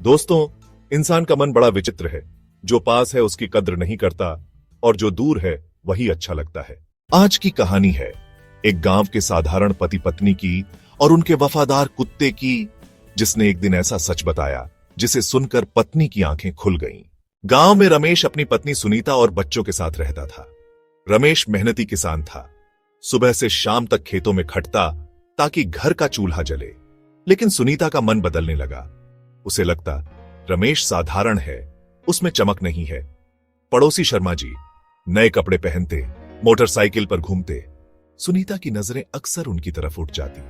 दोस्तों, इंसान का मन बड़ा विचित्र है। जो पास है उसकी कद्र नहीं करता और जो दूर है वही अच्छा लगता है। आज की कहानी है एक गांव के साधारण पति पत्नी की और उनके वफादार कुत्ते की, जिसने एक दिन ऐसा सच बताया जिसे सुनकर पत्नी की आंखें खुल गईं। गांव में रमेश अपनी पत्नी सुनीता और बच्चों के साथ रहता था। रमेश मेहनती किसान था। सुबह से शाम तक खेतों में खटता ताकि घर का चूल्हा जले। लेकिन सुनीता का मन बदलने लगा। उसे लगता रमेश साधारण है, उसमें चमक नहीं है। पड़ोसी शर्मा जी नए कपड़े पहनते, मोटरसाइकिल पर घूमते। सुनीता की नजरें अक्सर उनकी तरफ उठ जाती।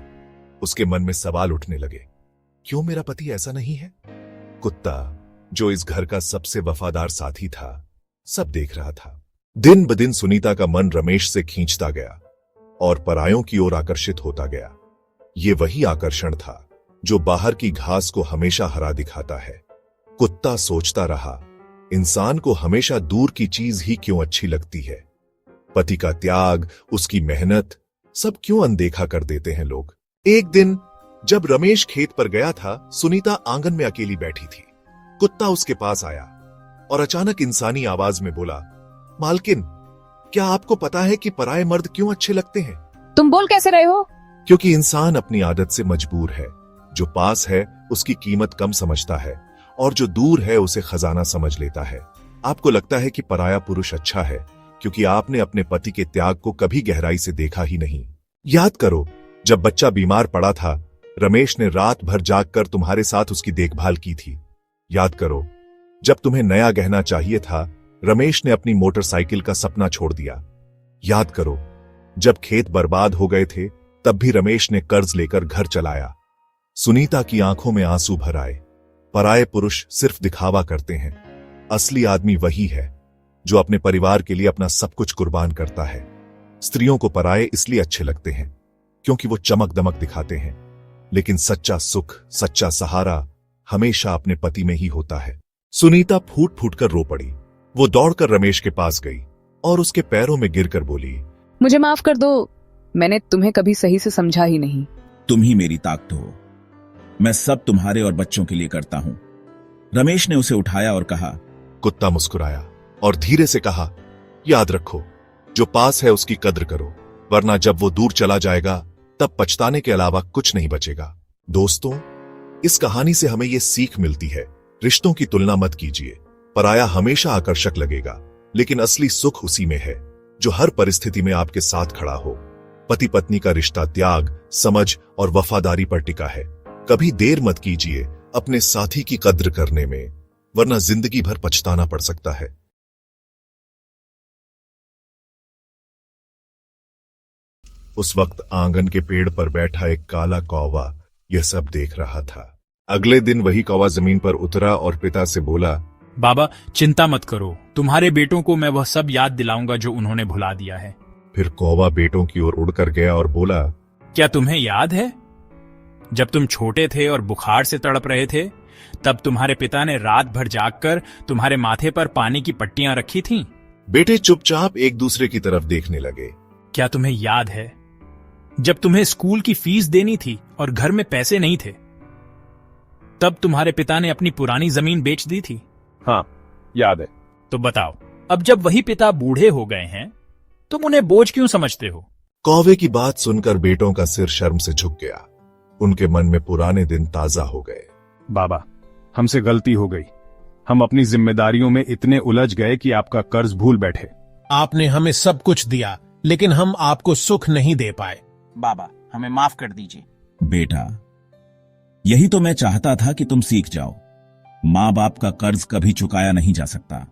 उसके मन में सवाल उठने लगे, क्यों मेरा पति ऐसा नहीं है? कुत्ता, जो इस घर का सबसे वफादार साथी था, सब देख रहा था। दिन ब दिन सुनीता का मन रमेश से खींचता गया और परायों की ओर आकर्षित होता गया। ये वही आकर्षण था जो बाहर की घास को हमेशा हरा दिखाता है। कुत्ता सोचता रहा, इंसान को हमेशा दूर की चीज ही क्यों अच्छी लगती है? पति का त्याग, उसकी मेहनत, सब क्यों अनदेखा कर देते हैं लोग? एक दिन जब रमेश खेत पर गया था, सुनीता आंगन में अकेली बैठी थी। कुत्ता उसके पास आया और अचानक इंसानी आवाज में बोला, मालकिन, क्या आपको पता है कि पराये मर्द क्यों अच्छे लगते हैं? तुम बोल कैसे रहे हो? क्योंकि इंसान अपनी आदत से मजबूर है। जो पास है उसकी कीमत कम समझता है और जो दूर है उसे खजाना समझ लेता है। आपको लगता है कि पराया पुरुष अच्छा है क्योंकि आपने अपने पति के त्याग को कभी गहराई से देखा ही नहीं। याद करो, जब बच्चा बीमार पड़ा था, रमेश ने रात भर जागकर तुम्हारे साथ उसकी देखभाल की थी। याद करो, जब तुम्हें नया गहना चाहिए था, रमेश ने अपनी मोटरसाइकिल का सपना छोड़ दिया। याद करो, जब खेत बर्बाद हो गए थे, तब भी रमेश ने कर्ज लेकर घर चलाया। सुनीता की आंखों में आंसू भर आए। पराये पुरुष सिर्फ दिखावा करते हैं। असली आदमी वही है जो अपने परिवार के लिए अपना सब कुछ कुर्बान करता है। स्त्रियों को पराये इसलिए अच्छे लगते हैं क्योंकि वो चमक दमक दिखाते हैं, लेकिन सच्चा सुख, सच्चा सहारा हमेशा अपने पति में ही होता है। सुनीता फूट फूट कर रो पड़ी। वो दौड़कर रमेश के पास गई और उसके पैरों में गिरकर बोली, मुझे माफ कर दो, मैंने तुम्हें कभी सही से समझा ही नहीं। तुम ही मेरी ताकत हो। मैं सब तुम्हारे और बच्चों के लिए करता हूं। रमेश ने उसे उठाया और कहा। कुत्ता मुस्कुराया और धीरे से कहा, याद रखो, जो पास है उसकी कद्र करो, वरना जब वो दूर चला जाएगा तब पछताने के अलावा कुछ नहीं बचेगा। दोस्तों, इस कहानी से हमें ये सीख मिलती है, रिश्तों की तुलना मत कीजिए। पराया हमेशा आकर्षक लगेगा, लेकिन असली सुख उसी में है जो हर परिस्थिति में आपके साथ खड़ा हो। पति पत्नी का रिश्ता त्याग, समझ और वफादारी पर टिका है। कभी देर मत कीजिए अपने साथी की कद्र करने में, वरना जिंदगी भर पछताना पड़ सकता है। उस वक्त आंगन के पेड़ पर बैठा एक काला कौवा यह सब देख रहा था। अगले दिन वही कौवा जमीन पर उतरा और पिता से बोला, बाबा, चिंता मत करो, तुम्हारे बेटों को मैं वह सब याद दिलाऊंगा जो उन्होंने भुला दिया है। फिर कौवा बेटों की ओर उड़कर गया और बोला, क्या तुम्हें याद है, जब तुम छोटे थे और बुखार से तड़प रहे थे, तब तुम्हारे पिता ने रात भर जागकर तुम्हारे माथे पर पानी की पट्टियां रखी थीं? बेटे चुपचाप एक दूसरे की तरफ देखने लगे। क्या तुम्हें याद है, जब तुम्हें स्कूल की फीस देनी थी और घर में पैसे नहीं थे, तब तुम्हारे पिता ने अपनी पुरानी जमीन बेच दी थी? हाँ, याद है। तो बताओ, अब जब वही पिता बूढ़े हो गए हैं, तुम उन्हें बोझ क्यों समझते हो? कौवे की बात सुनकर बेटों का सिर शर्म से झुक गया। उनके मन में पुराने दिन ताजा हो गए। बाबा, हमसे गलती हो गई। हम अपनी जिम्मेदारियों में इतने उलझ गए कि आपका कर्ज भूल बैठे। आपने हमें सब कुछ दिया, लेकिन हम आपको सुख नहीं दे पाए। बाबा, हमें माफ कर दीजिए। बेटा, यही तो मैं चाहता था कि तुम सीख जाओ। माँ बाप का कर्ज कभी चुकाया नहीं जा सकता,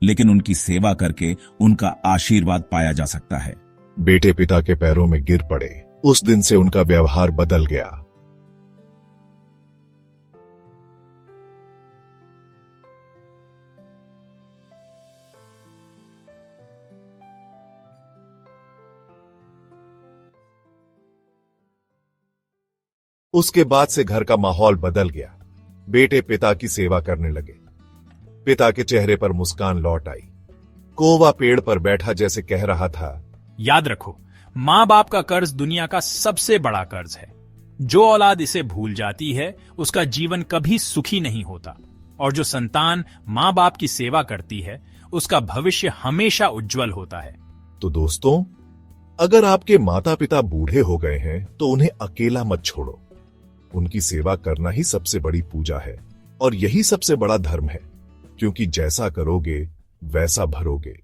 लेकिन उनकी सेवा करके उनका आशीर्वाद पाया जा सकता है। बेटे पिता के पैरों में गिर पड़े। उस दिन से उनका व्यवहार बदल गया। उसके बाद से घर का माहौल बदल गया। बेटे पिता की सेवा करने लगे। पिता के चेहरे पर मुस्कान लौट आई। कौवा पेड़ पर बैठा जैसे कह रहा था, याद रखो, माँ बाप का कर्ज दुनिया का सबसे बड़ा कर्ज है। जो औलाद इसे भूल जाती है उसका जीवन कभी सुखी नहीं होता, और जो संतान माँ बाप की सेवा करती है उसका भविष्य हमेशा उज्जवल होता है। तो दोस्तों, अगर आपके माता पिता बूढ़े हो गए हैं तो उन्हें अकेला मत छोड़ो। उनकी सेवा करना ही सबसे बड़ी पूजा है और यही सबसे बड़ा धर्म है, क्योंकि जैसा करोगे वैसा भरोगे।